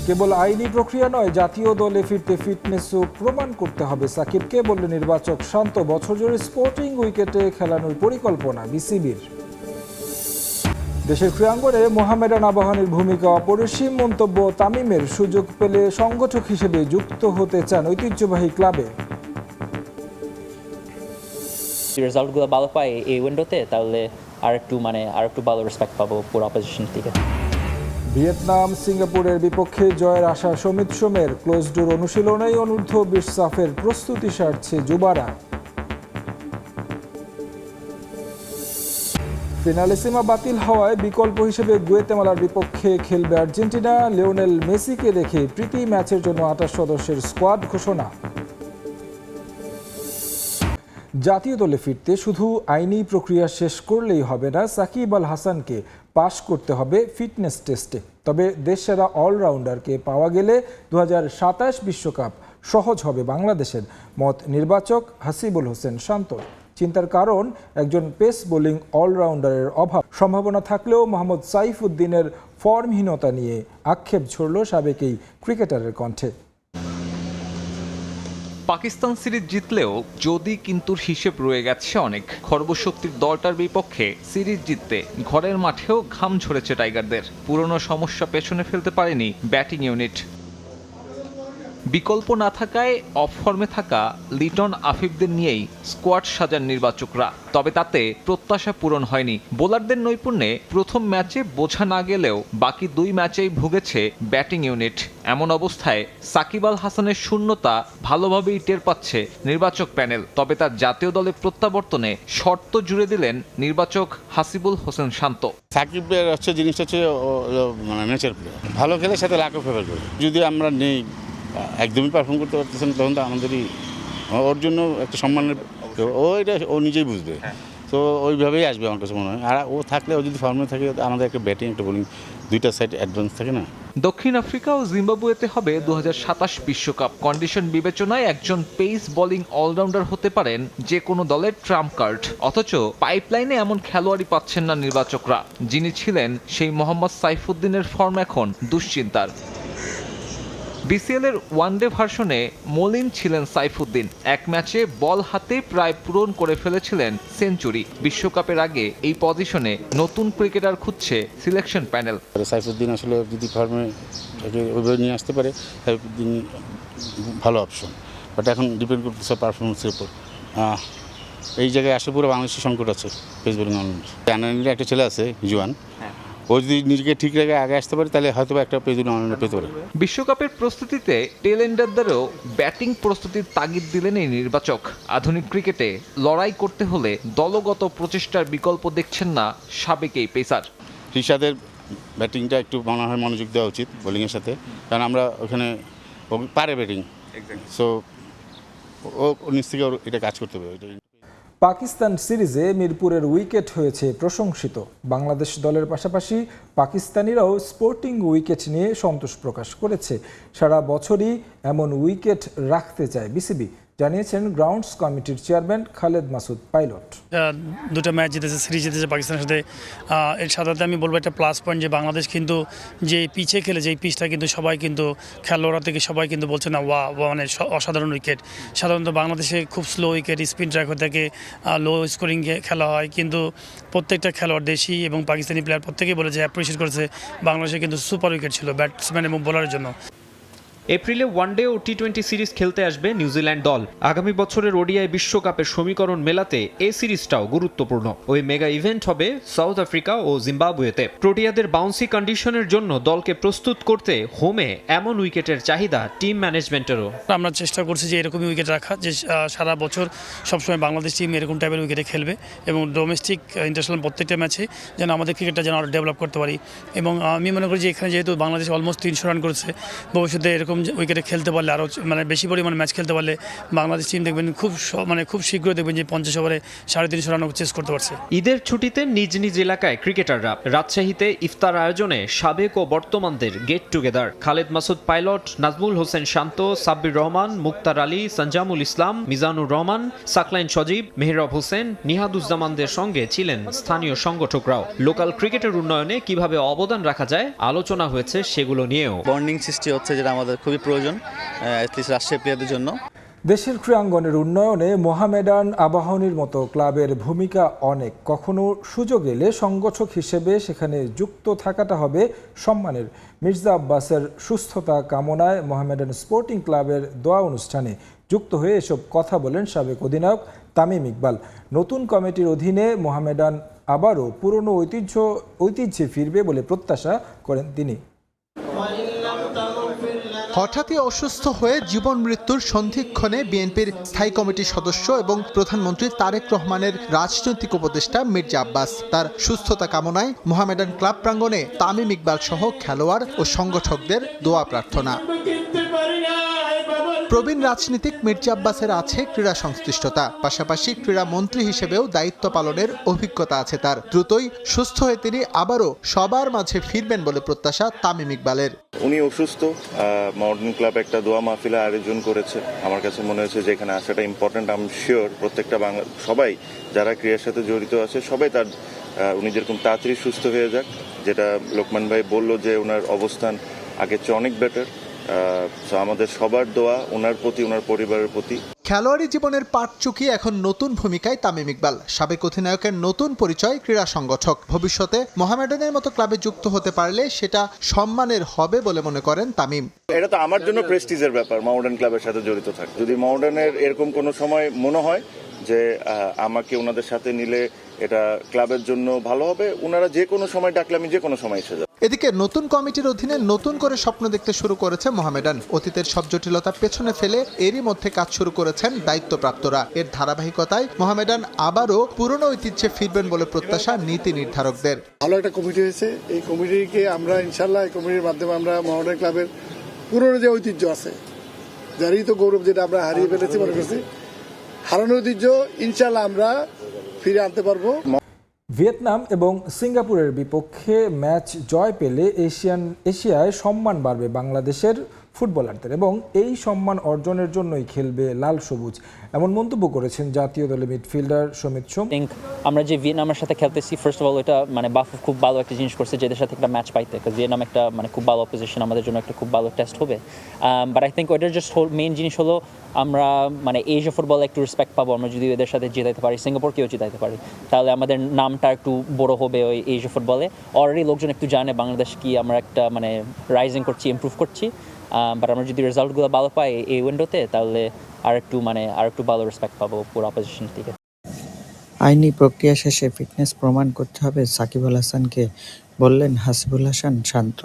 কেবল আইনি প্রক্রিয়া নয়, জাতীয় দলে ফিরতে ফিটনেসও প্রমাণ করতে হবে সাকিবকে, বললেন নির্বাচক শান্ত। বছর জুড়ে স্পোর্টিং উইকেটে খেলানোর পরিকল্পনা বিসিবির। দেশের ক্রীড়াঙ্গনে মোহামেডান আবাহনীর ভূমিকা অপরিসীম, মন্তব্য তামিমের। সুযোগ পেলে সংগঠক হিসেবে যুক্ত হতে চান ঐতিহ্যবাহী ক্লাবে। রেজাল্টগুলো ভালো পাই এই উইন্ডোতে, তাহলে আর একটু ভালো রেসপেক্ট পাবো পুরো অপোজিশন থেকে। ভিয়েতনাম সিঙ্গাপুরের বিপক্ষে জয়ের আশা সমিত সোমের। ক্লোজ ডোর অনুশীলনেই অনূর্ধ্ব-20 সাফের প্রস্তুতি সারছে যুবারা। ফিনালিসিমা বাতিল হওয়ায় বিকল্প হিসেবে গুয়েতেমালার বিপক্ষে খেলবে আর্জেন্টিনা। লিওনেল মেসিকে রেখে প্রীতি ম্যাচের জন্য 28 সদস্যের স্কোয়াড ঘোষণা। জাতীয় দলে ফিরতে শুধু আইনি প্রক্রিয়া শেষ করলেই হবে না, সাকিব আল হাসানকে পাশ করতে হবে ফিটনেস টেস্টে। তবে দেশসেরা অলরাউন্ডারকে পাওয়া গেলে 2027 বিশ্বকাপ সহজ হবে বাংলাদেশের, মত নির্বাচক হাসিবুল হোসেন শান্ত। চিন্তার কারণ, একজন পেস বোলিং অলরাউন্ডারের অভাব। সম্ভাবনা থাকলেও মোহাম্মদ সাইফুদ্দিনের ফর্মহীনতা নিয়ে আক্ষেপ ঝরল সাবেক এই ক্রিকেটারের কণ্ঠে। পাকিস্তান সিরিজ জিতলেও যদি কিন্তুর হিসেব রয়ে গেছে অনেক। খর্বশক্তির দলটার বিপক্ষে সিরিজ জিততে ঘরের মাঠেও ঘাম ঝরেছে টাইগারদের। পুরনো সমস্যা পেছনে ফেলতে পারেনি ব্যাটিং ইউনিট। বিকল্প না থাকায় অফ ফর্মে থাকা লিটন আফিফদের নিয়েই স্কোয়াড সাজান নির্বাচকরা। তবে তাতে প্রত্যাশা পূরণ হয়নি। বোলারদের নৈপুণ্যে প্রথম ম্যাচে বোঝা না গেলেও বাকি 2 ম্যাচেই ভুগেছে ব্যাটিং ইউনিট। এমন অবস্থায় সাকিব আল হাসানের শূন্যতা ভালোভাবেই টের পাচ্ছে নির্বাচক প্যানেল। তবে তার জাতীয় দলে প্রত্যাবর্তনে শর্ত জুড়ে দিলেন নির্বাচক হাসিবুল হোসেন শান্ত। সাকিবের জিনিসটা হচ্ছে নেচার প্লেয়ার, ভালো খেলে সাথে লাখও ফেভার করে। যদি আমরা নেই, একদমই পারফর্ম করতে পারতেছেন, তখন তো আমাদেরই ওর জন্য একটা সম্মানের, ও নিজেই বুঝবে। তো ওইভাবেই আসবে আমার কাছে মনে হয়। আর ও থাকলে, ও যদি ফর্মে থাকে, আমাদের একটা ব্যাটিং একটা বোলিং 2টা সাইড অ্যাডভান্স থাকে না। দক্ষিণ আফ্রিকা ও জিম্বাবুয়েতে হবে 2027 বিশ্বকাপ। কন্ডিশন বিবেচনায় একজন পেস বোলিং অলরাউন্ডার হতে পারেন যে কোনো দলের ট্রাম্প কার্ড। অথচ পাইপলাইনে এমন খেলোয়াড়ই পাচ্ছেন না নির্বাচকরা। যিনি ছিলেন সেই মোহাম্মদ সাইফুদ্দিনের ফর্ম এখন দুশ্চিন্তার। বিসিএল এর ওয়ানডে ভার্সনে মলিন ছিলেন সাইফুদ্দিন। এক ম্যাচে বল হাতে প্রায় পূরণ করে ফেলেছিলেন সেঞ্চুরি। বিশ্বকাপের আগে এই পজিশনে নতুন ক্রিকেটার খুঁজছে সিলেকশন প্যানেল। সাইফুদ্দিন আসলে যদি ফর্মে ওইভাবে নিয়ে আসতে পারে, সাইফুদ্দিন ভালো অপশন। বাট এখন ডিপেন্ড করতেছে পারফরমেন্সের উপর। এই জায়গায় আসলে পুরো বাংলাদেশের সংকট আছে পেস বোলিং অলরাউন্ডার। একটা ছেলে আছে জুয়ান, ও যদি নিজেকে ঠিক রেখে আগে আসতে পারে, তাহলে হয়তো একটা পেস বোলিং অলরাউন্ডার পেতে পারে। বিশ্বকাপের প্রস্তুতিতে টেলেন্ডারদেরও ব্যাটিং প্রস্তুতির তাগিদ দিলেন এই নির্বাচক। আধুনিক ক্রিকেটে লড়াই করতে হলে দলগত প্রচেষ্টার বিকল্প দেখছেন না সাবেক এই পেসার। রিশাদের ব্যাটিংটা একটু মনে হয় মনোযোগ দেওয়া উচিত বোলিংয়ের সাথে, কারণ আমরা ওখানে পারে ব্যাটিং, সো ও নিজ থেকে এটা কাজ করতে হবে। পাকিস্তান সিরিজে মিরপুরের উইকেট হয়েছে প্রশংসিত। বাংলাদেশ দলের পাশাপাশি পাকিস্তানিরাও স্পোর্টিং উইকেট নিয়ে সন্তোষ প্রকাশ করেছে। সারা বছরই এমন উইকেট রাখতে চায় বিসিবি, জানিয়েছেন গ্রাউন্ডস কমিটির চেয়ারম্যান খালেদ মাসুদ পাইলট। 2টা ম্যাচ জিতেছে, সিরিজ জিতেছে পাকিস্তানের সাথে। এর সাথে আমি বলবো একটা প্লাস পয়েন্ট যে বাংলাদেশ কিন্তু যে পিচে খেলে, যে পিচটা কিন্তু সবাই কিন্তু খেলোয়াড়রা থেকে সবাই কিন্তু বলছে না ওয়া মানে অসাধারণ উইকেট। সাধারণত বাংলাদেশে খুব স্লো উইকেট, স্পিন ট্র্যাক হয়ে থাকে, লো স্কোরিং খেলা হয়, কিন্তু প্রত্যেকটা খেলোয়াড় দেশি এবং পাকিস্তানি প্লেয়ার প্রত্যেকেই বলে যে অ্যাপ্রিসিয়েট করেছে বাংলাদেশে কিন্তু সুপার উইকেট ছিল ব্যাটসম্যান এবং বোলারের জন্য। এপ্রিলে ওয়ানডে ও টি-20 সিরিজ খেলতে আসবে নিউজিল্যান্ড দল। আগামী বছরের ওডিআই বিশ্বকাপের সমীকরণ মেলাতে এই সিরিজটাও গুরুত্বপূর্ণ। ওই মেগা ইভেন্ট হবে সাউথ আফ্রিকা ও জিম্বাবুয়েতে। প্রোটিয়াদের বাউন্সি কন্ডিশনের জন্য দলকে প্রস্তুত করতে হোমে এমন উইকেটের চাহিদা টিম ম্যানেজমেন্টেরও। আমরা চেষ্টা করছি যে এরকমই উইকেট রাখা, যে সারা বছর সবসময় বাংলাদেশ টিম এরকম টাইপের উইকেটে খেলবে এবং ডোমেস্টিক ইন্টারন্যাশনাল প্রত্যেকটা ম্যাচে যেন আমাদের ক্রিকেটটা যেন আরও ডেভেলপ করতে পারি। এবং আমি মনে করি যে এখানে যেহেতু বাংলাদেশ অলমোস্ট 300 রান করেছে, ভবিষ্যতে এরকম এরকম উইকেটে খেলতে পারলে আরও মানে বেশি পরিমাণে ম্যাচ খেলতে পারলে বাংলাদেশ টিম দেখবেন খুব শীঘ্রই দেখবেন যে 50 ওভারে 350 রান চেস করতে পারছে। ঈদের ছুটিতে নিজ নিজ এলাকায় ক্রিকেটাররা রাজশাহীতে ইফতার আয়োজনে সাবেক ও বর্তমানদের get together. Khaled Masud Pilot, Nazmul Hossain Shanto, Sabbir Rahman, Mukhtar Ali, Sanjamul Islam, Mizanur Rahman, Saklain Sajib, Mehrab Hossain, নিহাদুজ্জামানদের সঙ্গে ছিলেন স্থানীয় সংগঠকরাও। লোকাল ক্রিকেটের উন্নয়নে কিভাবে অবদান রাখা যায় আলোচনা হয়েছে সেগুলো নিয়েও। বন্ডিং সৃষ্টি হচ্ছে, যেটা আমাদের খুবই প্রয়োজন অ্যাটলিস্ট রাজশাহী প্লেয়ারদের জন্য। দেশের ক্রীড়াঙ্গনের উন্নয়নে মোহামেডান আবাহনীর মতো ক্লাবের ভূমিকা অনেক। কখনো সুযোগ এলে সংগঠক হিসেবে সেখানে যুক্ত থাকাটা হবে সম্মানের। মির্জা আব্বাসের সুস্থতা কামনায় মোহামেডান স্পোর্টিং ক্লাবের দোয়া অনুষ্ঠানে যুক্ত হয়ে এসব কথা বলেন সাবেক অধিনায়ক তামিম ইকবাল। নতুন কমিটির অধীনে মোহামেডান আবারও পুরনো ঐতিহ্যে ফিরবে বলে প্রত্যাশা করেন তিনি। হঠাৎই অসুস্থ হয়ে জীবন মৃত্যুর সন্ধিক্ষণে বিএনপির স্থায়ী কমিটির সদস্য এবং প্রধানমন্ত্রী তারেক রহমানের রাজনৈতিক উপদেষ্টা মির্জা আব্বাস তার সুস্থতা কামনায় মোহামেডান ক্লাব প্রাঙ্গণে তামিম ইকবাল সহ খেলোয়াড় ও সংগঠকদের দোয়া প্রার্থনা। প্রবীণ রাজনীতিক মির্জা আব্বাসের আছে ক্রীড়া সংশ্লিষ্টতা, পাশাপাশি ক্রীড়া মন্ত্রী হিসেবেও দায়িত্ব পালনের অভিজ্ঞতা আছে তার। দ্রুতই সুস্থ হয়ে তিনি আবারও সবার মাঝে ফিরবেন বলে প্রত্যাশা তামিম ইকবালের। উনি অসুস্থ, মডার্ন ক্লাব একটা দোয়া মাহফিল আয়োজন করেছে। আমার কাছে মনে হয়েছে যে এখানে আসাটা ইম্পর্টেন্ট। আই এম শিওর প্রত্যেকটা সবাই যারা ক্রীড়ার সাথে জড়িত আছে সবাই তার উনি যেরকম তাড়াতাড়ি সুস্থ হয়ে যাক, যেটা লোকমান ভাই বললো যে ওনার অবস্থান আগের চেয়ে অনেক বেটার। আমাদের সবার দোয়া ওনার প্রতি, ওনার পরিবারের প্রতি। খেলোয়াড়ি জীবনের পাট চুকিয়ে এখন নতুন ভূমিকায় তামিম ইকবাল। সাবেক অধিনায়কের নতুন পরিচয় ক্রীড়া সংগঠক। ভবিষ্যতে মোহামেডানের মতো ক্লাবে যুক্ত হতে পারলে সেটা সম্মানের হবে বলে মনে করেন তামিম। এটা তো আমার জন্য প্রেস্টিজের ব্যাপার মডার্ন ক্লাবের সাথে জড়িত থাকে। যদি মডার্নের এরকম কোনো সময় মনে হয় যে আমাকে ওনাদের সাথে নিলে এটা ক্লাবের জন্য ভালো হবে, ওনারা যে কোনো সময় ডাকলে আমি যে কোনো সময় এসে যাব। এদিকে নতুন কমিটির অধীনে নতুন করে স্বপ্ন দেখতে শুরু করেছে মোহামেডান। অতীতের সব জটিলতা পেছনে ফেলে এরই মধ্যে কাজ শুরু করেছেন দায়িত্বপ্রাপ্তরা। এর ধারাবাহিকতায় মোহামেডান আবারও পুরনো ঐতিহ্যে ফিরবেন বলে প্রত্যাশা নীতি নির্ধারকদের। ভালো একটা কমিটি হয়েছে, এই কমিটিকে আমরা ইনশাল্লাহ এই কমিটির মাধ্যমে আমরা মোহামেডান ক্লাবের পুরনো যে ঐতিহ্য আছে, যারই তো গৌরব, যেটা আমরা হারিয়ে ফেলেছি, মনে করছি হারানো ঐতিহ্য ইনশাল্লাহ আমরা ফিরে আনতে পারবো। ভিয়েতনাম এবং সিঙ্গাপুরের বিপক্ষে ম্যাচ জয় পেলে এশিয়ায় সম্মান বাড়বে বাংলাদেশের ফুটবলারদের এবং এই সম্মান অর্জনের জন্যই খেলবে লাল সবুজ, এমন মন্তব্য করেছেন জাতীয় দলের মিডফিল্ডার সমিত সোম। আমরা যে ভিয়েতনামের সাথে খেলতেছি, ফার্স্ট অফ অল এটা মানে বাফুফ খুব ভালো একটা জিনিস করছে যে এদের সাথে একটা ম্যাচ পাইতে। ভিয়েতনাম একটা মানে খুব ভালো অপোজিশন, আমাদের জন্য একটা খুব ভালো টেস্ট হবে। বাট আই থিঙ্ক ওইটার জাস্ট মেইন জিনিস হলো আমরা মানে এশিয়া ফুটবলে একটু রেসপেক্ট পাবো। আমরা যদি এদের সাথে জেতাইতে পারি, সিঙ্গাপুরকেও জেতাইতে পারি, তাহলে আমাদের নামটা একটু বড় হবে ওই এশিয়া ফুটবলে। অলরেডি লোকজন একটু জানে বাংলাদেশ কি, আমরা একটা মানে রাইজিং করছি, ইমপ্রুভ করছি। বাট আমরা যদি রেজাল্টগুলো ভালো পাই এই উইন্ডোতে, তাহলে আর একটু ভালো রেসপেক্ট পাবো পুরো অপোজিশন থেকে। আইনি প্রক্রিয়া শেষে ফিটনেস প্রমাণ করতে হবে সাকিব আল হাসানকে, বললেন হাসিবুল হাসান শান্ত।